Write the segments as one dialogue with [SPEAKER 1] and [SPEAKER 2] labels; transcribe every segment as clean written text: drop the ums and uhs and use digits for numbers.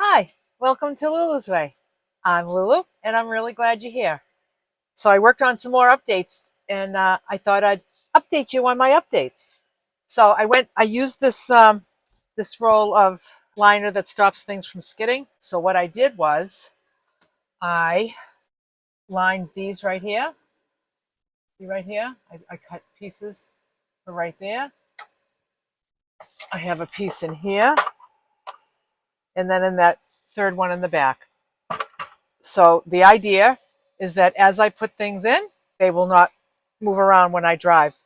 [SPEAKER 1] Hi, welcome to Lulu's Way. I'm Lulu, and I'm really glad you're here. So I worked on some more updates, and I thought I'd update you on my updates. So I used this roll of liner that stops things from skidding. So what I did was I lined these right here. See right here? I cut pieces for right there. I have a piece in here, and then in that third one in the back. So the idea is that as I put things in, they will not move around when I drive.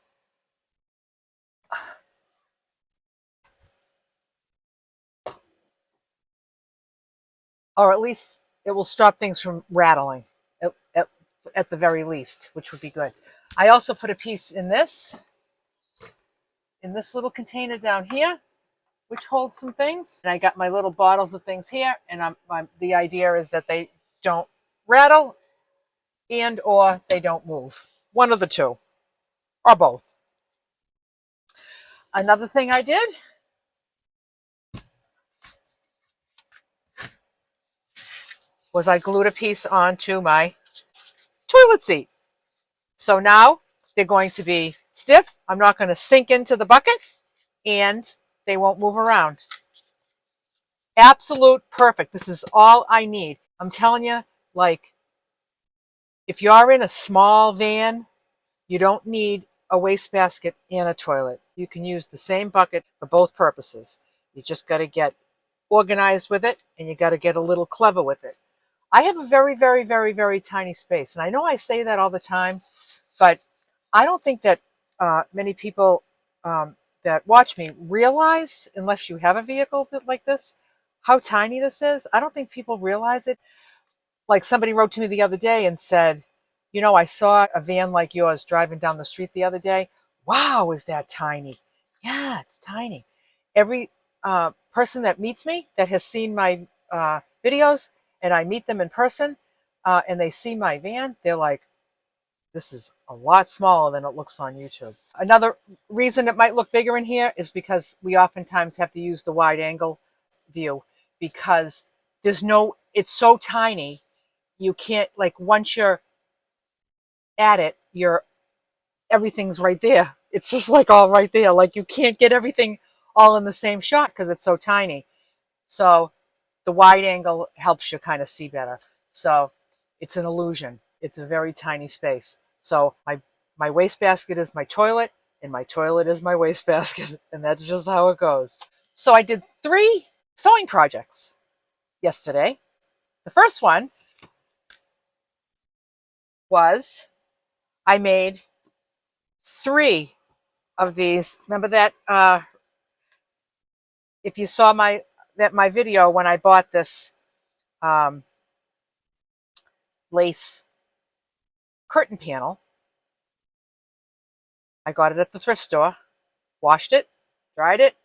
[SPEAKER 1] Or at least it will stop things from rattling at, at, at the very least, which would be good. I also put a piece in this little container down here, which holds some things. And I got my little bottles of things here, and the idea is that they don't rattle and or they don't move. One of the two, or both. Another thing I did was I glued a piece onto my toilet seat. So now they're going to be stiff. I'm not going to sink into the bucket, and they won't move around. Absolute perfect. This is all I need. I'm telling you, like, if you're in a small van, you don't need a wastebasket and a toilet. You can use the same bucket for both purposes. You just got to get organized with it, and you got to get a little clever with it. I have a very, very, very, very tiny space, and I know I say that all the time, but I don't think that many people that watch me realize, unless you have a vehicle like this, how tiny this is. I don't think people realize it. Like somebody wrote to me the other day and said, I saw a van like yours driving down the street the other day. Wow, is that tiny? Yeah, it's tiny. Every person that meets me that has seen my videos and I meet them in person and they see my van, they're like, this is a lot smaller than it looks on YouTube. Another reason it might look bigger in here is because we oftentimes have to use the wide angle view because it's so tiny, you can't, like, once you're at it, everything's right there. It's just like all right there. Like you can't get everything all in the same shot because it's so tiny. So the wide angle helps you kind of see better. So it's an illusion. It's a very tiny space. So my wastebasket is my toilet, and my toilet is my wastebasket, and that's just how it goes. So I did 3 sewing projects yesterday. The first one was I made 3 of these. Remember that if you saw my video when I bought this um, lace curtain panel, I got it at the thrift store, washed it, dried it,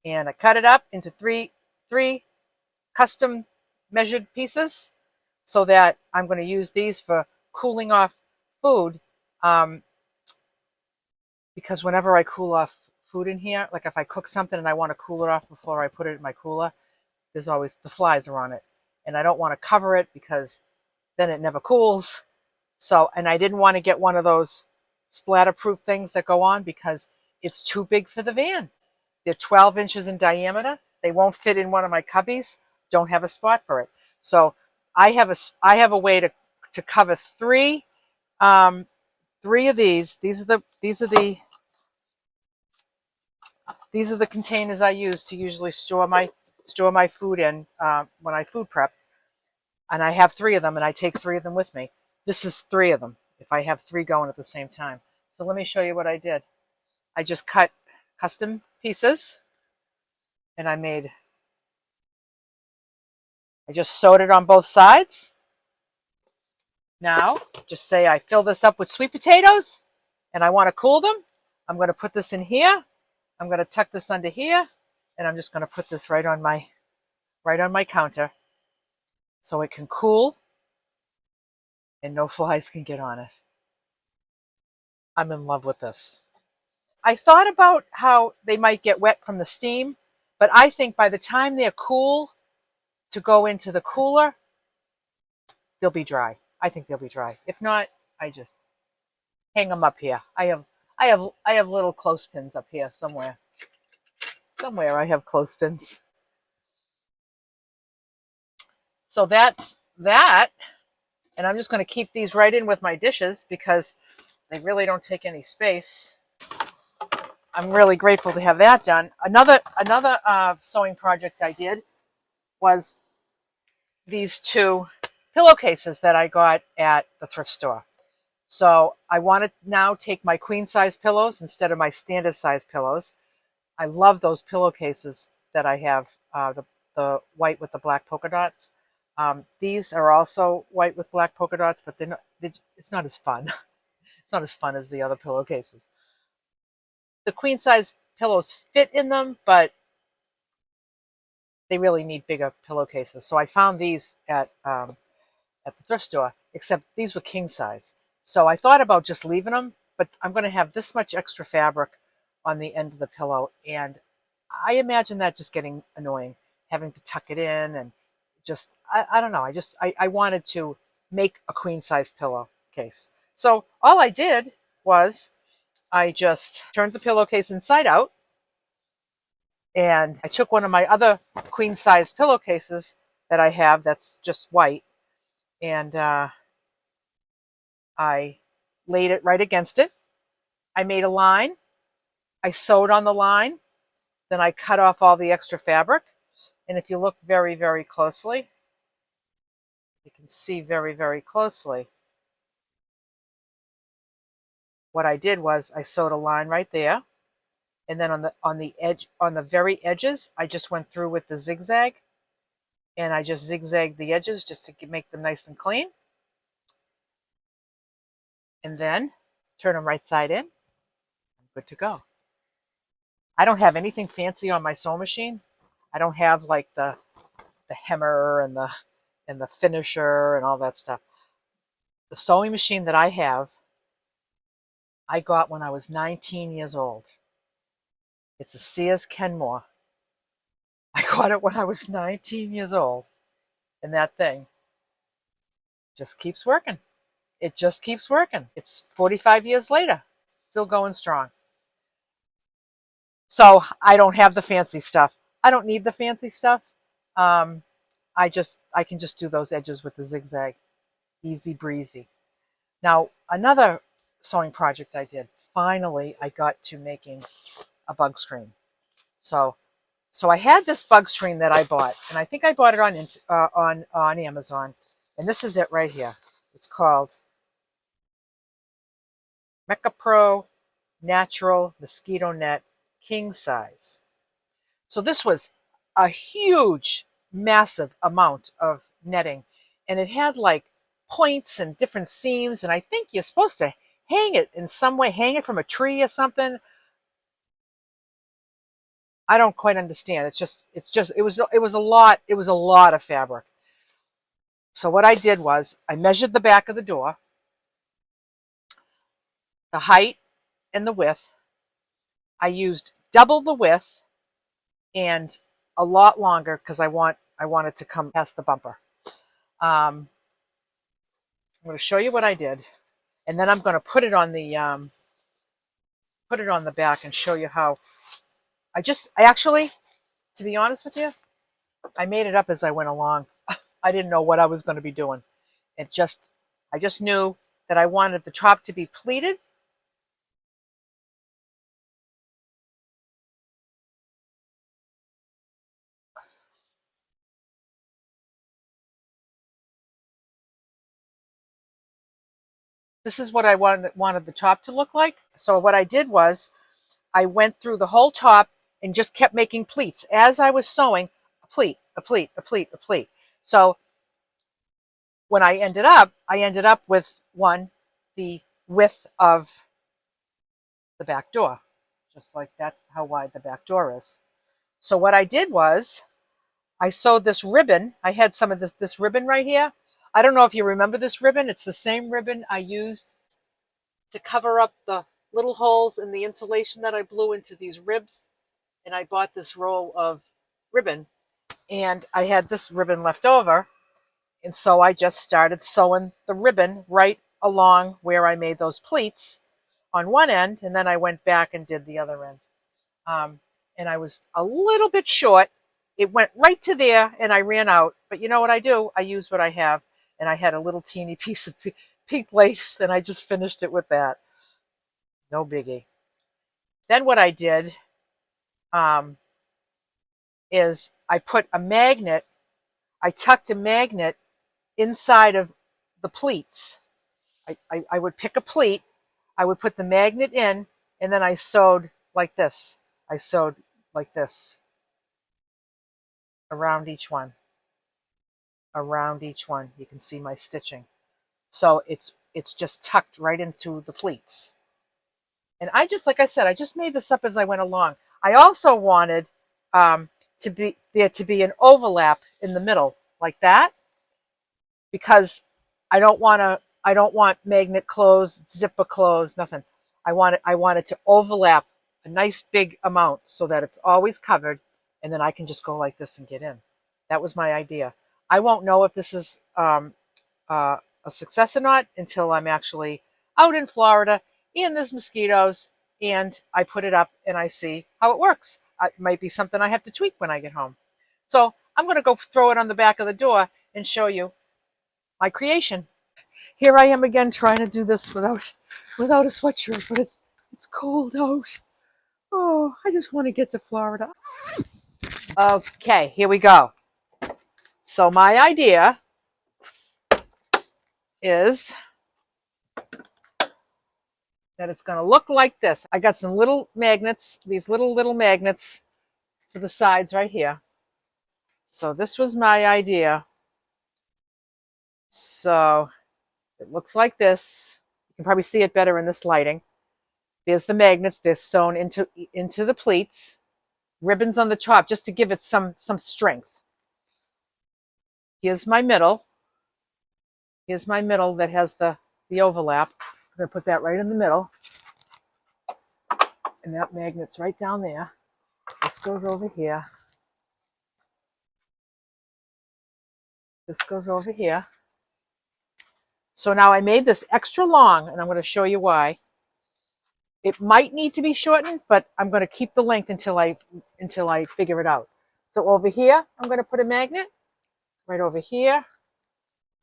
[SPEAKER 1] and I cut it up into three custom measured pieces so that I'm going to use these for cooling off food. Um, because whenever I cool off food in here, like if I cook something and I want to cool it off before I put it in my cooler, there's always the flies are on it. And I don't want to cover it because then it never cools. So, and I didn't want to get one of those splatter-proof things that go on because it's too big for the van. They're 12 inches in diameter. They won't fit in one of my cubbies. Don't have a spot for it. So I have a way to cover um, 3 of these. These are the containers I use to usually store my food in when I food prep. And I have 3 of them, and I take 3 of them with me. This is 3 of them if I have 3 going at the same time. So let me show you what I did. I just cut custom pieces, and I just sewed it on both sides. Now, just say I fill this up with sweet potatoes, and I want to cool them. I'm going to put this in here. I'm going to tuck this under here, and I'm just going to put this right on my counter so it can cool and no flies can get on it. I'm in love with this. I thought about how they might get wet from the steam, but I think by the time they're cool, to go into the cooler, they'll be dry. I think they'll be dry. If not, I just hang them up here. I have little clothespins up here somewhere. Somewhere I have clothespins. So that's that. And I'm just going to keep these right in with my dishes because they really don't take any space. I'm really grateful to have that done. Another sewing project I did was these two pillowcases that I got at the thrift store. So I want to now take my queen size pillows instead of my standard size pillows. I love those pillowcases that I have, the white with the black polka dots. These are also white with black polka dots, but it's not as fun. It's not as fun as the other pillowcases. The queen size pillows fit in them, but they really need bigger pillowcases. So I found these at the thrift store, except these were king size. So I thought about just leaving them, but I'm going to have this much extra fabric on the end of the pillow, and I imagine that just getting annoying, having to tuck it in and just, I don't know. I wanted to make a queen size pillowcase. So all I did was I just turned the pillowcase inside out, and I took one of my other queen size pillowcases that I have that's just white, and I laid it right against it. I made a line. I sewed on the line. Then I cut off all the extra fabric. And if you look very, very closely, you can see very, very closely. What I did was I sewed a line right there. And then on the edge, on the very edges, I just went through with the zigzag. And I just zigzagged the edges just to make them nice and clean. And then turn them right side in. I'm good to go. I don't have anything fancy on my sewing machine. I don't have like the hemmer and the finisher and all that stuff. The sewing machine that I have, I got when I was 19 years old. It's a Sears Kenmore. I got it when I was 19 years old. And that thing just keeps working. It just keeps working. It's 45 years later, still going strong. So I don't have the fancy stuff. I don't need the fancy stuff. I can just do those edges with the zigzag. Easy breezy. Now, another sewing project I did, finally I got to making a bug screen. So I had this bug screen that I bought, and I think I bought it on Amazon, and this is it right here. It's called Mecha Pro Natural Mosquito Net King Size. So this was a huge, massive amount of netting, and it had like points and different seams, and I think you're supposed to hang it in some way, hang it from a tree or something. I don't quite understand. It was a lot of fabric. So what I did was I measured the back of the door, the height and the width. I used double the width and a lot longer because I want it to come past the bumper. I'm going to show you what I did, and then I'm going to put it on the back and show you how I actually, to be honest with you, I made it up as I went along. I didn't know what I was going to be doing. I just knew that I wanted the top to be pleated. This is what I wanted the top to look like. So what I did was I went through the whole top and just kept making pleats. As I was sewing, a pleat, a pleat, a pleat, a pleat. So when I ended up with the width of the back door, just like that's how wide the back door is. So what I did was I sewed this ribbon. I had some of this ribbon right here. I don't know if you remember this ribbon. It's the same ribbon I used to cover up the little holes in the insulation that I blew into these ribs. And I bought this roll of ribbon and I had this ribbon left over. And so I just started sewing the ribbon right along where I made those pleats on one end, and then I went back and did the other end. Um, and I was a little bit short. It went right to there, and I ran out. But you know what I do? I use what I have, and I had a little teeny piece of pink lace, and I just finished it with that. No biggie. Then what I did um, is I put a magnet. I tucked a magnet inside of the pleats. I would pick a pleat, I would put the magnet in, and then I sewed like this. I sewed like this around each one, around each one. You can see my stitching. So it's just tucked right into the pleats. And I just, like I said, I just made this up as I went along. I also wanted to be there to be an overlap in the middle like that, because I don't want magnet closed, zipper closed, nothing. I want it to overlap a nice big amount so that it's always covered, and then I can just go like this and get in. That was my idea. I won't know if this is uh, a success or not until I'm actually out in Florida and there's mosquitoes and I put it up and I see how it works. It might be something I have to tweak when I get home. So I'm going to go throw it on the back of the door and show you my creation. Here I am again trying to do this without a sweatshirt, but it's cold out. Oh, I just want to get to Florida. Okay, here we go. So my idea is that it's going to look like this. I got some little magnets, these little magnets to the sides right here. So this was my idea. So it looks like this. You can probably see it better in this lighting. There's the magnets. They're sewn into the pleats. Ribbons on the top just to give it some strength. Here's my middle. Here's my middle that has the overlap. I'm going to put that right in the middle. And that magnet's right down there. This goes over here. This goes over here. So now I made this extra long, and I'm going to show you why. It might need to be shortened, but I'm going to keep the length until I figure it out. So over here, I'm going to put a magnet. Right over here,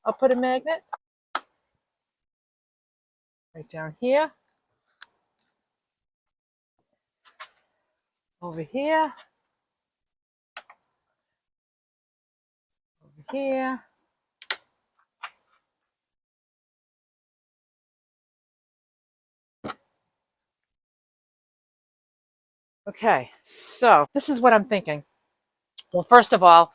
[SPEAKER 1] I'll put a magnet. Right down here. Over here. Over here. Okay, so this is what I'm thinking. Well, first of all,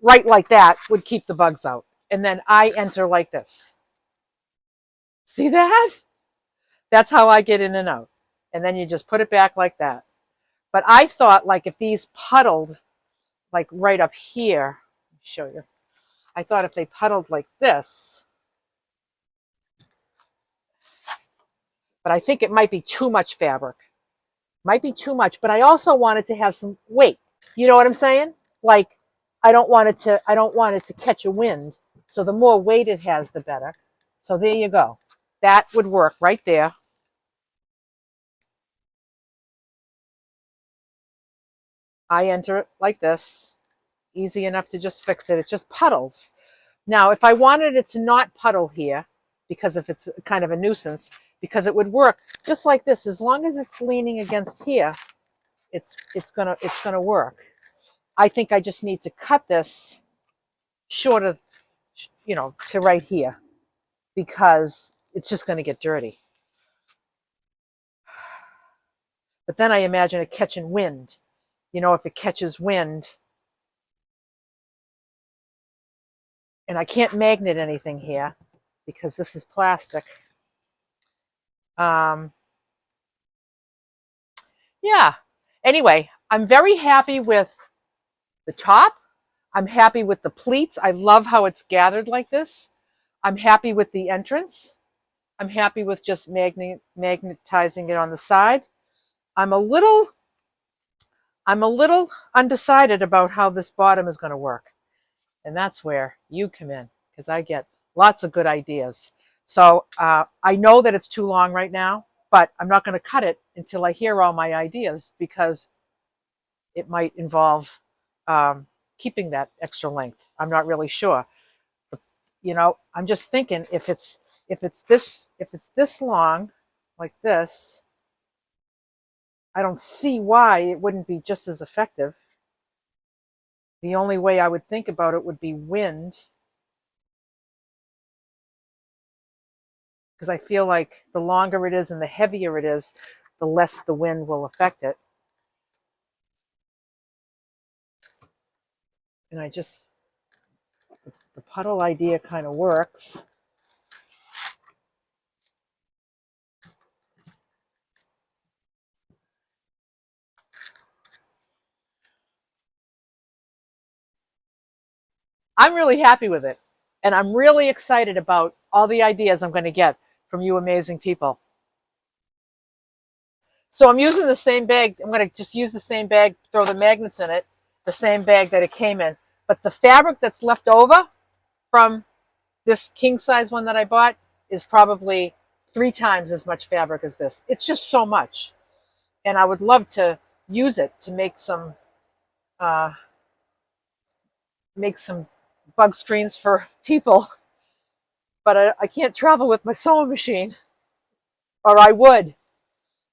[SPEAKER 1] right like that would keep the bugs out. And then I enter like this. See that? That's how I get in and out. And then you just put it back like that. But I thought, like, if these puddled, like right up here, let me show you. I thought if they puddled like this, but I think it might be too much fabric. Might be too much, but I also wanted to have some weight. You know what I'm saying? Like, I don't want it to catch a wind. So the more weight it has, the better. So there you go. That would work right there. I enter it like this. Easy enough to just fix it. It just puddles. Now, if I wanted it to not puddle here, because if it's kind of a nuisance, because it would work just like this, as long as it's leaning against here, it's gonna work. I think I just need to cut this short of, to right here, because it's just going to get dirty. But then I imagine it catching wind. If it catches wind, and I can't magnet anything here because this is plastic. Yeah. Anyway, I'm very happy with the top. I'm happy with the pleats. I love how it's gathered like this. I'm happy with the entrance. I'm happy with just magnetizing it on the side. I'm a little I'm a little undecided about how this bottom is going to work. And that's where you come in, because I get lots of good ideas. So I know that it's too long right now, but I'm not going to cut it until I hear all my ideas, because it might involve keeping that extra length. I'm not really sure. You know, I'm just thinking if it's this long, like this, I don't see why it wouldn't be just as effective. The only way I would think about it would be wind, because I feel like the longer it is and the heavier it is, the less the wind will affect it. And the puddle idea kind of works. I'm really happy with it. And I'm really excited about all the ideas I'm going to get from you amazing people. So I'm using the same bag. I'm going to just use the same bag, throw the magnets in it, the same bag that it came in. But the fabric that's left over from this king size one that I bought is probably 3 times as much fabric as this. It's just so much. And I would love to use it to uh, make some bug screens for people. But I can't travel with my sewing machine, or I would.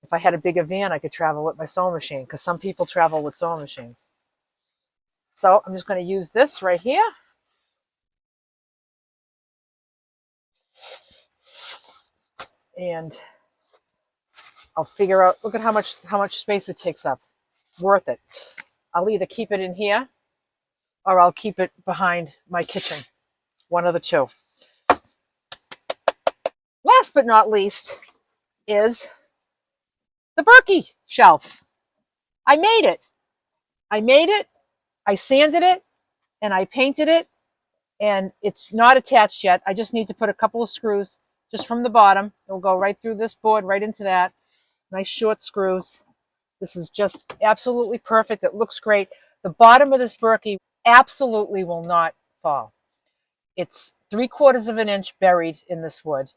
[SPEAKER 1] If I had a bigger van, I could travel with my sewing machine, because some people travel with sewing machines. So I'm just going to use this right here. And I'll figure out, look at how much space it takes up. Worth it. I'll either keep it in here or I'll keep it behind my kitchen. One of the two. Last but not least is the Berkey shelf. I made it. I made it. I sanded it and I painted it, and it's not attached yet. I just need to put a couple of screws just from the bottom. It'll go right through this board, right into that. Nice short screws. This is just absolutely perfect. It looks great. The bottom of this Berkey absolutely will not fall. It's 3/4 of an inch buried in this wood,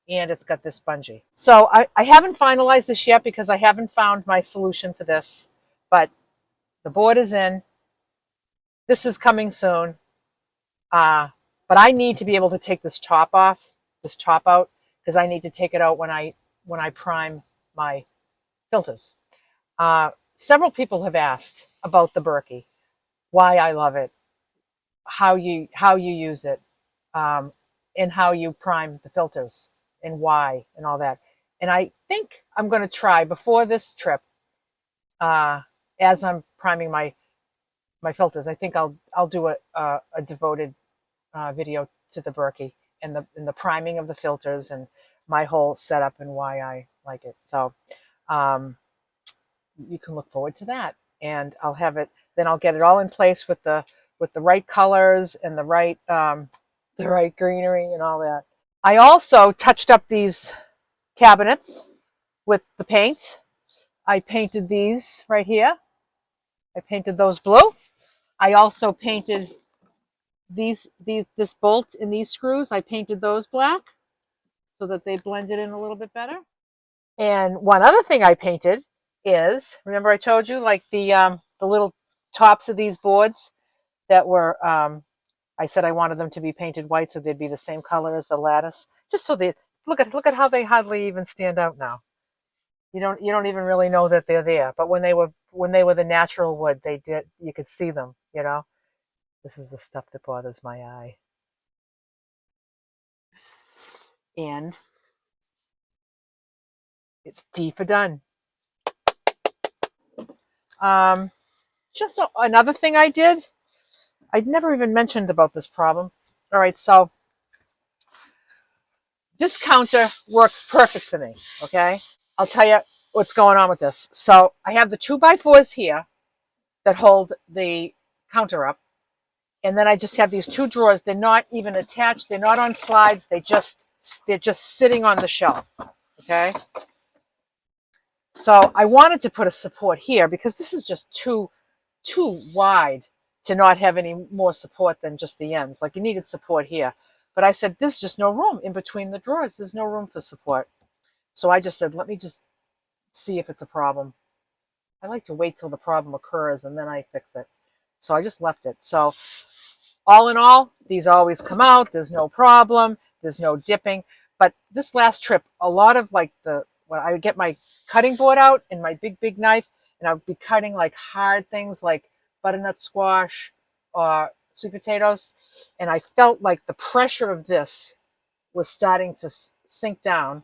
[SPEAKER 1] and it's got this bungee. So I haven't finalized this yet because I haven't found my solution for this, but the board is in. This is coming soon. But I need to be able to take this top out, because I need to take it out when I prime my filters. Several people have asked about the Berkey, why I love it, how you use it, and how you prime the filters, and why, and all that. And I think I'm going to try before this trip, as I'm priming my filters. I think I'll do a devoted video to the Berkey and the priming of the filters and my whole setup and why I like it. So you can look forward to that, and I'll have it. Then I'll get it all in place with the right colors and the right greenery and all that. I also touched up these cabinets with the paint. I painted these right here. I painted those blue. I also painted this bolt and these screws. I painted those black so that they blended in a little bit better. And one other thing I painted is, remember I told you, like the little tops of these boards that were, I said I wanted them to be painted white so they'd be the same color as the lattice, just so they look at how they hardly even stand out now. You don't even really know that they're there, but when they were the natural wood, you could see them. This is the stuff that bothers my eye. And it's D for done. Just another thing I did. I'd never even mentioned about this problem. All right, so this counter works perfect for me, okay? I'll tell you what's going on with this. So I have the 2x4s here that hold the counter up. And then I just have these 2 drawers. They're not even attached. They're not on slides. They're just sitting on the shelf, okay? So I wanted to put a support here because this is just too wide to not have any more support than just the ends. Like you needed support here. But I said, there's just no room in between the drawers. There's no room for support. So I just said, let me just see if it's a problem. I like to wait till the problem occurs and then I fix it. So I just left it. So all in all, these always come out. There's no problem. There's no dipping. But this last trip, a lot of like when I would get my cutting board out and my big knife, and I would be cutting like hard things like butternut squash or sweet potatoes, and I felt like the pressure of this was starting to sink down.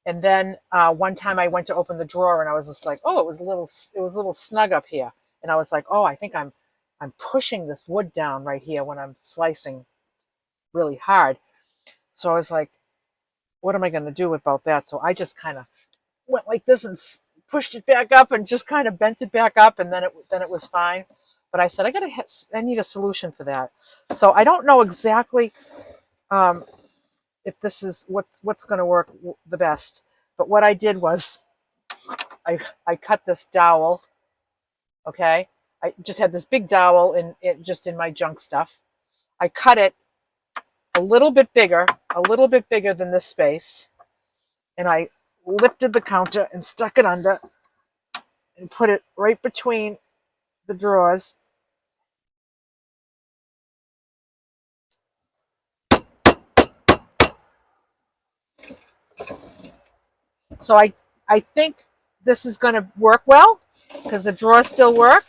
[SPEAKER 1] And then one time I went to open the drawer and I was just like, oh, it was a little snug up here, and I was like, oh, I think I'm pushing this wood down right here when I'm slicing really hard. So I was like, what am I going to do about that? So I just kind of went like this and pushed it back up and just kind of bent it back up, and then it was fine. But I said I need a solution for that. So I don't know exactly um, if this is what's going to work the best. But what I did was I cut this dowel. Okay, I just had this big dowel in it, just in my junk stuff. I cut it a little bit bigger than this space, and I lifted the counter and stuck it under and put it right between the drawers. So I think this is going to work well because the drawers still work,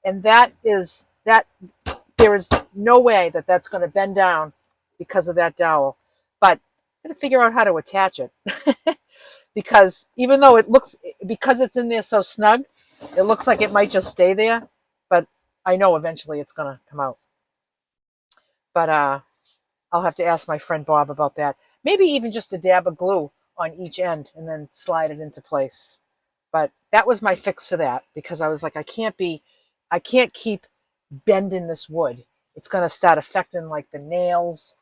[SPEAKER 1] and that there is no way that that's going to bend down because of that dowel. But I'm going to figure out how to attach it because even though because it's in there so snug, it looks like it might just stay there, but I know eventually it's going to come out. But I'll have to ask my friend Bob about that. Maybe even just a dab of glue on each end and then slide it into place. But that was my fix for that because I was like, I can't keep bending this wood. It's going to start affecting like the nails,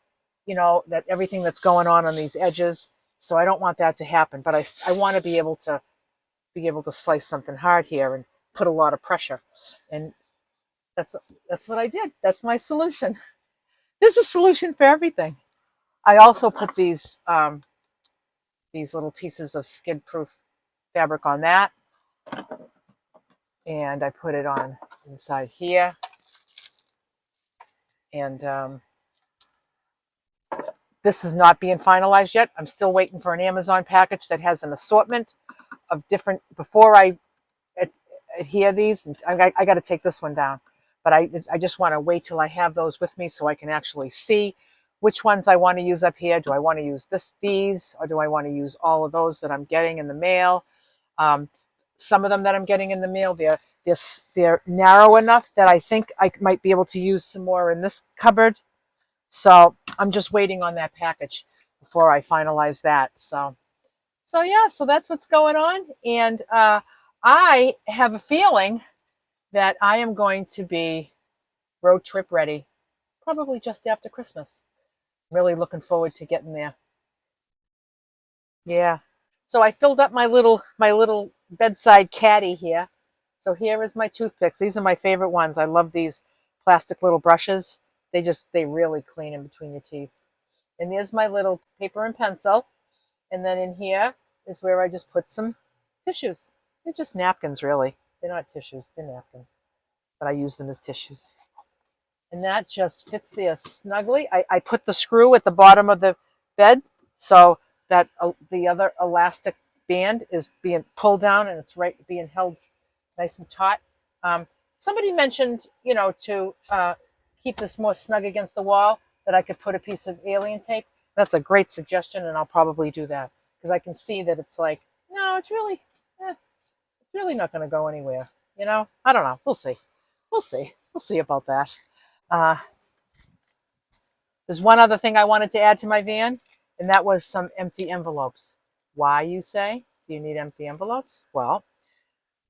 [SPEAKER 1] that everything that's going on these edges. So I don't want that to happen. But I want to be able to slice something hard here and put a lot of pressure. And that's that's what I did. That's my solution. There's a solution for everything. I also put these little pieces of skid-proof fabric on that, and I put it on inside here. And this is not being finalized yet. I'm still waiting for an Amazon package that has an assortment of different. Before I adhere these, I got to take this one down. But I just want to wait till I have those with me so I can actually see which ones I want to use up here. Do I want to use these, or do I want to use all of those that I'm getting in the mail? Um, some of them that I'm getting in the mail, they're narrow enough that I think I might be able to use some more in this cupboard. So I'm just waiting on that package before I finalize that. So yeah, so that's what's going on, and I have a feeling that I am going to be road trip ready, probably just after Christmas. Really looking forward to getting there. Yeah. So I filled up my little bedside caddy here. So here is my toothpicks. These are my favorite ones. I love these plastic little brushes. They really clean in between your teeth. And there's my little paper and pencil. And then in here is where I just put some tissues. They're just napkins, really. They're not tissues, they're napkins. But I use them as tissues. And that just fits there snugly. I put the screw at the bottom of the bed so that the other elastic band is being pulled down and it's right being held nice and taut. Somebody mentioned, to keep this more snug against the wall, that I could put a piece of alien tape. That's a great suggestion, and I'll probably do that because I can see that it's like, no, it's really not going to go anywhere. I don't know. We'll see. We'll see. We'll see about that. Uh, there's one other thing I wanted to add to my van, and that was some empty envelopes. Why, you say? Do you need empty envelopes? Well,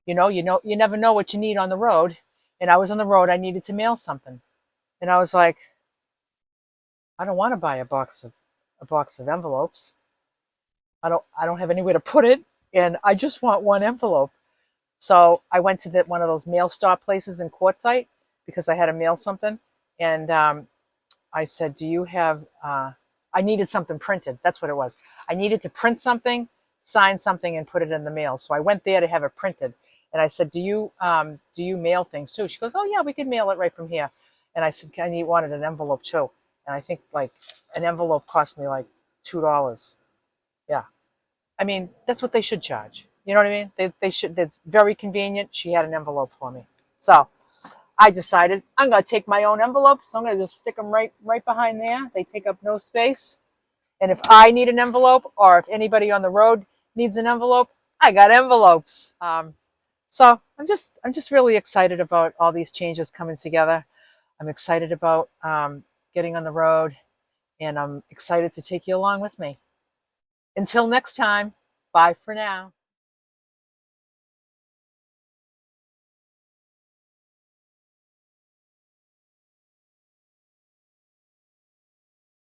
[SPEAKER 1] you never know what you need on the road. And I was on the road. I needed to mail something, and I was like, I don't want to buy a box of envelopes. I don't have anywhere to put it. and I just want one envelope. So I went to one of those mail stop places in Quartzsite because I had to mail something. And I said, do you have, I needed something printed. That's what it was. I needed to print something, sign something, and put it in the mail. So I went there to have it printed. And I said, do you mail things too? She goes, oh yeah, we can mail it right from here. And I said, wanted an envelope too. And I think like an envelope cost me like $2. Yeah. I mean, that's what they should charge. You know what I mean? They should, it's very convenient. She had an envelope for me. So I decided I'm going to take my own envelopes. So I'm going to just stick them right behind there. They take up no space. And if I need an envelope, or if anybody on the road needs an envelope, I got envelopes. So I'm just really excited about all these changes coming together. I'm excited about getting on the road, and I'm excited to take you along with me. Until next time, bye for now.